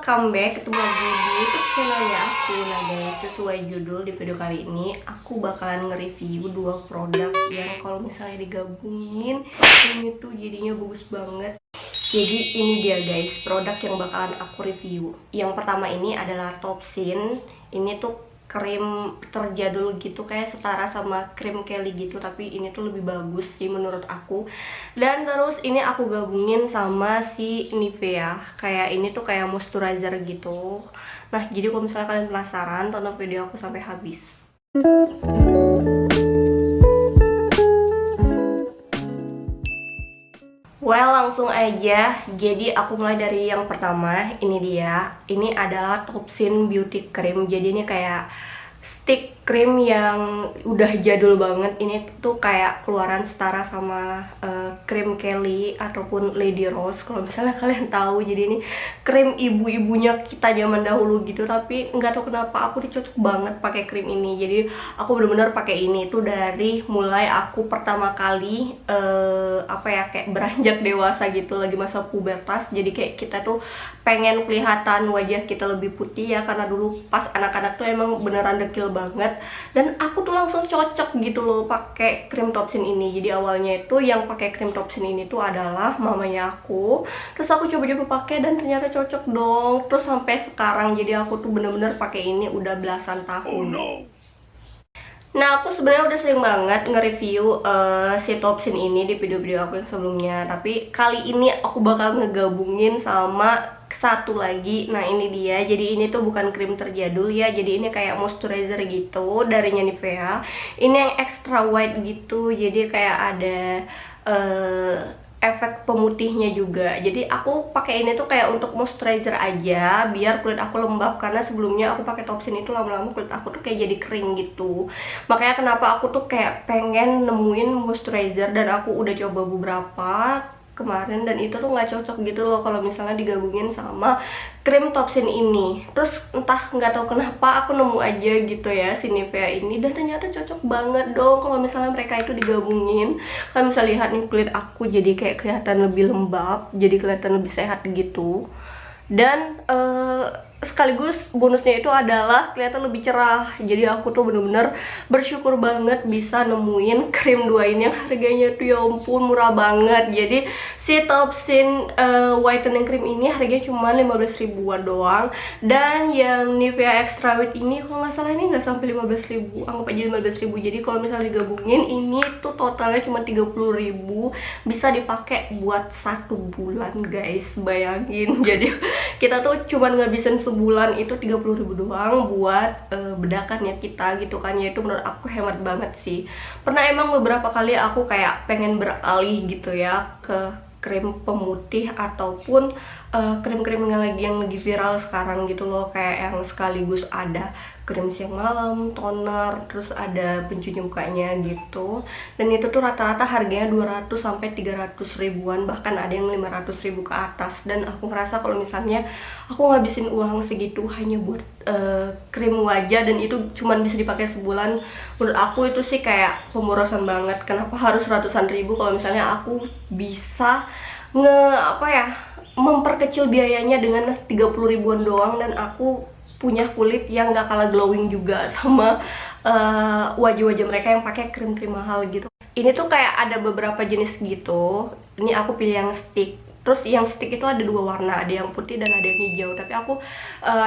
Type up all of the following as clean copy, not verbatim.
welcome back, ketemu lagi di YouTube channelnya aku. Nah guys, sesuai judul di video kali ini aku bakalan nge-review dua produk yang kalau misalnya digabungin ini tuh jadinya bagus banget. Jadi ini dia guys, produk yang bakalan aku review. Yang pertama ini adalah Topsin. Ini tuh krim terjadul gitu, kayak setara sama krim Kelly gitu, tapi ini tuh lebih bagus sih menurut aku. Dan terus ini aku gabungin sama si Nivea, kayak ini tuh kayak moisturizer gitu. Nah jadi kalau misalnya kalian penasaran, tonton video aku sampai habis. Well, langsung aja. Jadi aku mulai dari yang pertama. Ini dia. Ini adalah Topsin Beauty Cream. Jadi ini kayak stick cream yang udah jadul banget. Ini tuh kayak keluaran setara sama krim Kelly ataupun Lady Rose, kalau misalnya kalian tahu. Jadi ini krim ibu-ibunya kita zaman dahulu gitu, tapi nggak tahu kenapa aku dicocok banget pakai krim ini. Jadi aku bener-bener pakai ini tuh dari mulai aku pertama kali kayak beranjak dewasa gitu, lagi masa pubertas. Jadi kayak kita tuh pengen kelihatan wajah kita lebih putih ya, karena dulu pas anak-anak tuh emang beneran dekil banget. Dan aku tuh langsung cocok gitu loh pakai krim Topsin ini. Jadi awalnya itu yang pakai krim Topsin ini tuh adalah mamanya aku. Terus aku coba-coba pakai dan ternyata cocok dong. Terus sampai sekarang jadi aku tuh bener-bener pakai ini udah belasan tahun. Oh no. Nah, aku sebenarnya udah sering banget nge-review si Topsin ini di video-video aku yang sebelumnya. Tapi kali ini aku bakal ngegabungin sama satu lagi. Nah ini dia. Jadi ini tuh bukan krim terjadul ya. Jadi ini kayak moisturizer gitu dari Nivea. Ini yang extra white gitu. Jadi kayak ada efek pemutihnya juga. Jadi aku pakai ini tuh kayak untuk moisturizer aja, biar kulit aku lembab. Karena sebelumnya aku pakai Topsin itu lama-lama kulit aku tuh kayak jadi kering gitu. Makanya kenapa aku tuh kayak pengen nemuin moisturizer, dan aku udah coba beberapa kemarin dan itu tuh nggak cocok gitu loh kalau misalnya digabungin sama krim Topsin ini. Terus entah nggak tahu kenapa aku nemu aja gitu ya si Nivea ini, dan ternyata cocok banget dong kalau misalnya mereka itu digabungin. Kalian bisa lihat nih kulit aku jadi kayak kelihatan lebih lembab, jadi kelihatan lebih sehat gitu. Dan sekaligus bonusnya itu adalah kelihatan lebih cerah. Jadi aku tuh bener-bener bersyukur banget bisa nemuin krim dua ini yang harganya tuh ya ampun murah banget. Jadi si Topsin whitening cream ini harganya cuma 15 ribuan doang. Dan yang Nivea Extra White ini kalau nggak salah ini nggak sampai 15 ribu, anggap aja 15 ribu. Jadi kalau misalnya digabungin ini tuh totalnya cuma 30 ribu, bisa dipakai buat 1 bulan guys, bayangin. Jadi kita tuh cuma ngabisin sebulan itu 30 ribu doang buat bedakan ya kita gitu kan. Ya itu menurut aku hemat banget sih. Pernah emang beberapa kali aku kayak pengen beralih gitu ya ke krim pemutih ataupun krim-krim yang lagi viral sekarang gitu loh, kayak yang sekaligus ada krim siang malam, toner, terus ada pencuci mukanya gitu. Dan itu tuh rata-rata harganya 200 sampai 300 ribuan, bahkan ada yang 500 ribu ke atas. Dan aku ngerasa kalau misalnya aku ngabisin uang segitu hanya buat krim wajah dan itu cuman bisa dipakai sebulan, menurut aku itu sih kayak pemborosan banget. Kenapa harus ratusan ribu kalau misalnya aku bisa memperkecil biayanya dengan 30 ribuan doang, dan aku punya kulit yang gak kalah glowing juga sama wajah-wajah mereka yang pakai krim-krim mahal gitu. Ini tuh kayak ada beberapa jenis gitu. Ini aku pilih yang stick. Terus yang stick itu ada dua warna, ada yang putih dan ada yang hijau. Tapi aku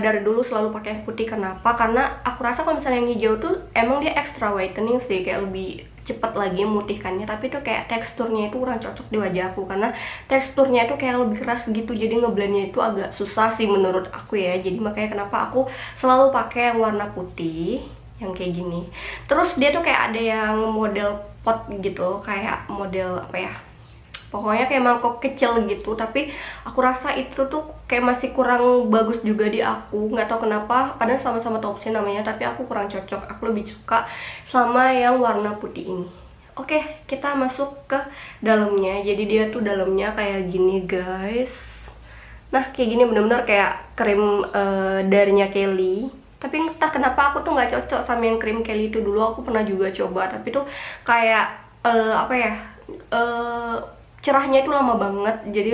dari dulu selalu pakai yang putih. Kenapa? Karena aku rasa kalau misalnya yang hijau tuh emang dia extra whitening sih, kayak lebih cepet lagi memutihkannya. Tapi tuh kayak teksturnya itu kurang cocok di wajah aku, karena teksturnya itu kayak lebih keras gitu. Jadi ngeblendnya itu agak susah sih menurut aku ya. Jadi makanya kenapa aku selalu pakai yang warna putih, yang kayak gini. Terus dia tuh kayak ada yang model pot gitu, kayak model apa ya, pokoknya kayak mangkok kecil gitu. Tapi aku rasa itu tuh kayak masih kurang bagus juga di aku, nggak tahu kenapa. Padahal sama-sama Topsin namanya, tapi aku kurang cocok. Aku lebih suka sama yang warna putih ini. Oke, kita masuk ke dalamnya. Jadi dia tuh dalamnya kayak gini guys. Nah kayak gini, bener-bener kayak krim darinya Kelly. Tapi entah kenapa aku tuh nggak cocok sama yang krim Kelly itu. Dulu aku pernah juga coba, tapi tuh kayak cerahnya itu lama banget. Jadi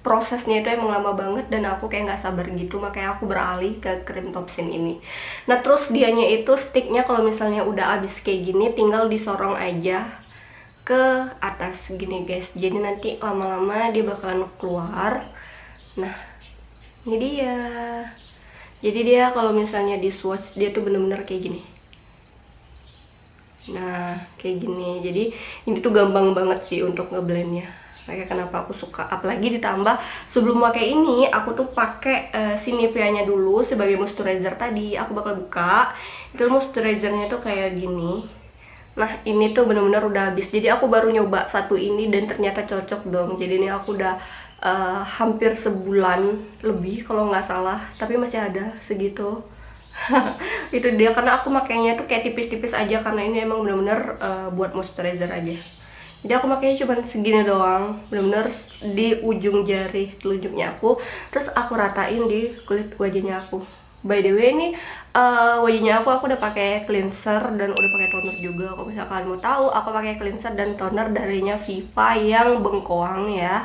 prosesnya itu emang lama banget dan aku kayak nggak sabar gitu, makanya aku beralih ke krim Topsin ini. Nah terus dianya itu sticknya kalau misalnya udah habis kayak gini tinggal disorong aja ke atas gini guys, jadi nanti lama-lama dia bakalan keluar. Nah ini dia, jadi dia kalau misalnya di swatch dia tuh bener-bener kayak gini. Nah kayak gini, jadi ini tuh gampang banget sih untuk ngeblendnya. Makanya kenapa aku suka, apalagi ditambah sebelum pakai ini aku tuh pakai si Nivea-nya dulu sebagai moisturizer tadi. Aku bakal buka, itu moisturizernya tuh kayak gini. Nah ini tuh bener-bener udah habis, jadi aku baru nyoba satu ini dan ternyata cocok dong. Jadi ini aku udah hampir sebulan lebih kalau nggak salah, tapi masih ada segitu. Itu dia, karena aku makainya tuh kayak tipis-tipis aja, karena ini emang bener-bener buat moisturizer aja. Jadi aku makanya cuma segini doang, bener-bener di ujung jari telunjuknya aku, terus aku ratain di kulit wajahnya aku. By the way ini wajahnya aku udah pakai cleanser dan udah pakai toner juga. Kalau misalkan kalian mau tahu, aku pakai cleanser dan toner darinya Viva yang bengkoang ya.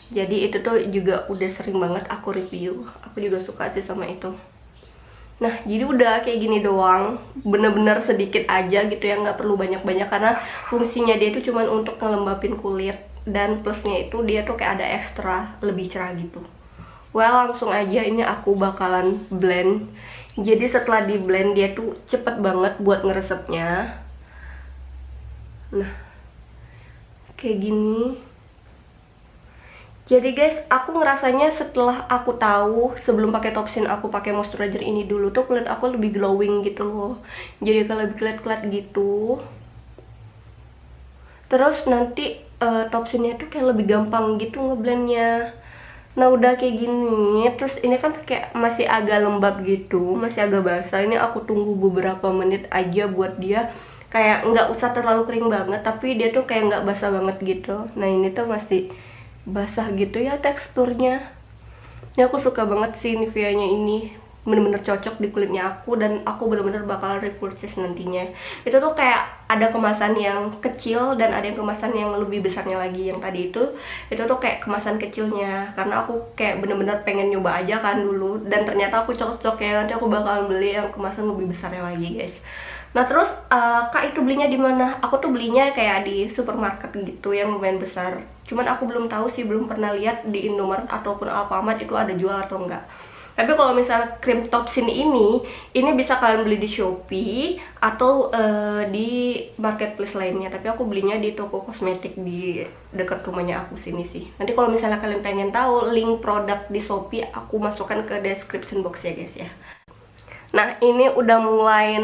Jadi itu tuh juga udah sering banget aku review. Aku juga suka sih sama itu. Nah jadi udah kayak gini doang, bener-bener sedikit aja gitu ya, nggak perlu banyak-banyak karena fungsinya dia itu cuman untuk ngelembapin kulit, dan plusnya itu dia tuh kayak ada ekstra lebih cerah gitu. Well langsung aja ini aku bakalan blend. Jadi setelah di blend dia tuh cepet banget buat ngeresepnya. Nah kayak gini. Jadi guys, aku ngerasanya setelah aku tahu sebelum pakai Topsin aku pakai moisturizer ini dulu tuh kulit aku lebih glowing gitu loh. Jadi kalau lebih kilat-kilat gitu. Terus nanti Topsinnya tuh kayak lebih gampang gitu ngeblendnya. Nah udah kayak gini, terus ini kan kayak masih agak lembab gitu, masih agak basah. Ini aku tunggu beberapa menit aja buat dia kayak nggak usah terlalu kering banget, tapi dia tuh kayak nggak basah banget gitu. Nah ini tuh masih basah gitu ya teksturnya. Ini aku suka banget sih Nivea-nya ini, bener-bener cocok di kulitnya aku, dan aku bener-bener bakal repurchase nantinya. Itu tuh kayak ada kemasan yang kecil dan ada yang kemasan yang lebih besarnya lagi. Yang tadi itu tuh kayak kemasan kecilnya, karena aku kayak bener-bener pengen nyoba aja kan dulu, dan ternyata aku cocok ya. Nanti aku bakalan beli yang kemasan lebih besarnya lagi guys. Nah terus kak itu belinya di mana? Aku tuh belinya kayak di supermarket gitu yang lumayan besar. Cuman aku belum tahu sih, belum pernah lihat di Indomaret ataupun Alfamart itu ada jual atau enggak. Tapi kalau misalnya krim Topsin ini bisa kalian beli di Shopee atau di marketplace lainnya. Tapi aku belinya di toko kosmetik di dekat rumahnya aku sini sih. Nanti kalau misalnya kalian pengen tahu link produk di Shopee, aku masukkan ke description box ya guys ya. Nah ini udah mulai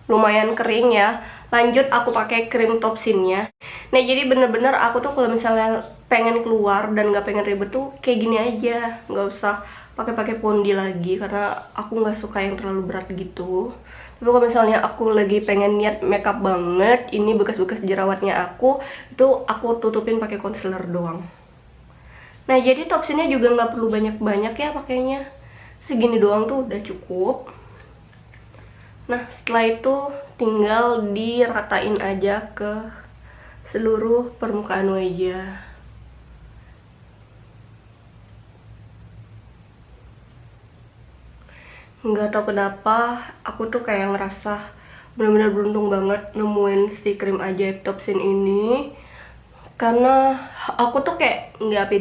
lumayan kering ya. Lanjut aku pakai krim Topsinnya. Nah jadi bener-bener aku tuh kalau misalnya pengen keluar dan nggak pengen ribet tuh kayak gini aja, nggak usah pakai pondi lagi karena aku nggak suka yang terlalu berat gitu. Tapi kalau misalnya aku lagi pengen niat makeup banget, ini bekas-bekas jerawatnya aku, itu aku tutupin pakai concealer doang. Nah jadi Topsinnya juga nggak perlu banyak-banyak ya pakainya, segini doang tuh udah cukup. Nah setelah itu tinggal diratain aja ke seluruh permukaan wajah. Nggak tahu kenapa aku tuh kayak ngerasa benar-benar beruntung banget nemuin si krim ajaib Topsin ini, karena aku tuh kayak nggak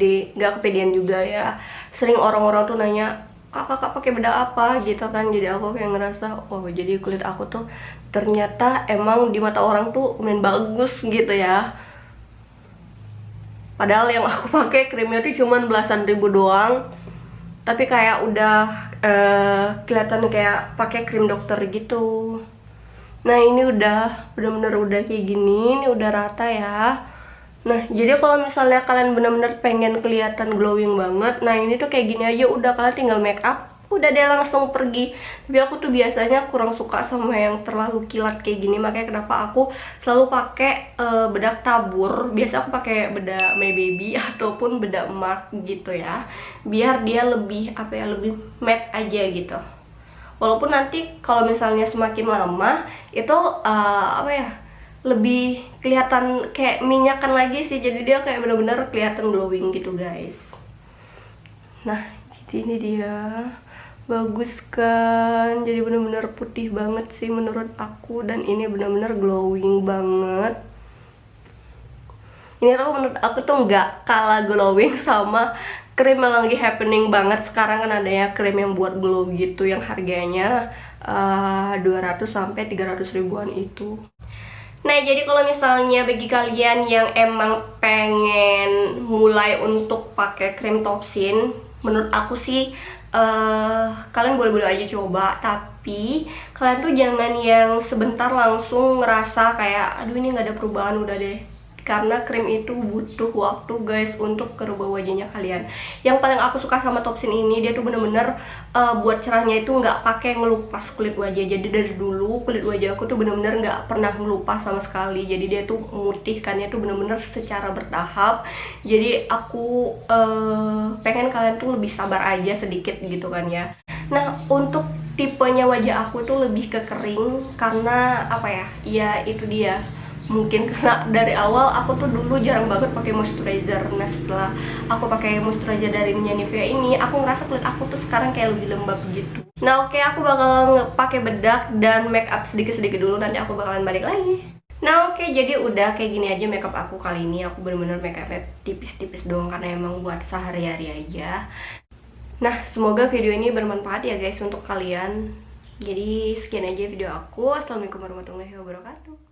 kepedean juga ya. Sering orang-orang tuh nanya, kakak pakai bedak apa gitu kan. Jadi aku kayak ngerasa oh jadi kulit aku tuh ternyata emang di mata orang tuh lumayan bagus gitu ya. Padahal yang aku pakai krimnya tuh cuman belasan ribu doang, tapi kayak udah kelihatan kayak pakai krim dokter gitu. Nah ini udah bener-bener udah kayak gini, ini udah rata ya. Nah jadi kalau misalnya kalian bener-bener pengen kelihatan glowing banget, nah ini tuh kayak gini aja udah, kalian tinggal make up udah deh langsung pergi. Tapi aku tuh biasanya kurang suka sama yang terlalu kilat kayak gini, makanya kenapa aku selalu pakai bedak tabur. Biasa aku pakai bedak My Baby ataupun bedak Mark gitu ya, biar dia lebih apa ya, lebih matte aja gitu. Walaupun nanti kalau misalnya semakin lama itu apa ya, lebih kelihatan kayak minyakan lagi sih, jadi dia kayak bener-bener kelihatan glowing gitu guys. Nah, jadi ini dia. Bagus kan? Jadi bener-bener putih banget sih menurut aku. Dan ini bener-bener glowing banget. Ini tuh menurut aku tuh nggak kalah glowing sama krim yang lagi happening banget sekarang. Kan adanya krim yang buat glow gitu yang harganya 200 sampai 300 ribuan itu. Nah, jadi kalau misalnya bagi kalian yang emang pengen mulai untuk pakai krim topsin, menurut aku sih kalian boleh-boleh aja coba, tapi kalian tuh jangan yang sebentar langsung ngerasa kayak aduh ini nggak ada perubahan udah deh, karena krim itu butuh waktu guys untuk merubah wajahnya kalian. Yang paling aku suka sama Topsin ini, dia tuh bener-bener buat cerahnya itu nggak pakai ngelupas kulit wajah. Jadi dari dulu kulit wajah aku tuh bener-bener nggak pernah ngelupas sama sekali. Jadi dia tuh memutihkannya tuh bener-bener secara bertahap. Jadi aku pengen kalian tuh lebih sabar aja sedikit gitu kan ya. Nah, untuk tipenya wajah aku tuh lebih ke kering karena apa ya? Ya itu dia. Mungkin karena dari awal aku tuh dulu jarang banget pakai moisturizer. Nah, setelah aku pakai moisturizer dari Nivea ini, aku ngerasa kulit aku tuh sekarang kayak lebih lembab gitu. Nah, oke, aku bakal pakai bedak dan make up sedikit-sedikit dulu, nanti aku bakalan balik lagi. Nah, oke, jadi udah kayak gini aja makeup aku kali ini. Aku bener-bener make upnya tipis-tipis doang karena emang buat sehari-hari aja. Nah, semoga video ini bermanfaat ya guys untuk kalian. Jadi sekian aja video aku. Assalamualaikum warahmatullahi wabarakatuh.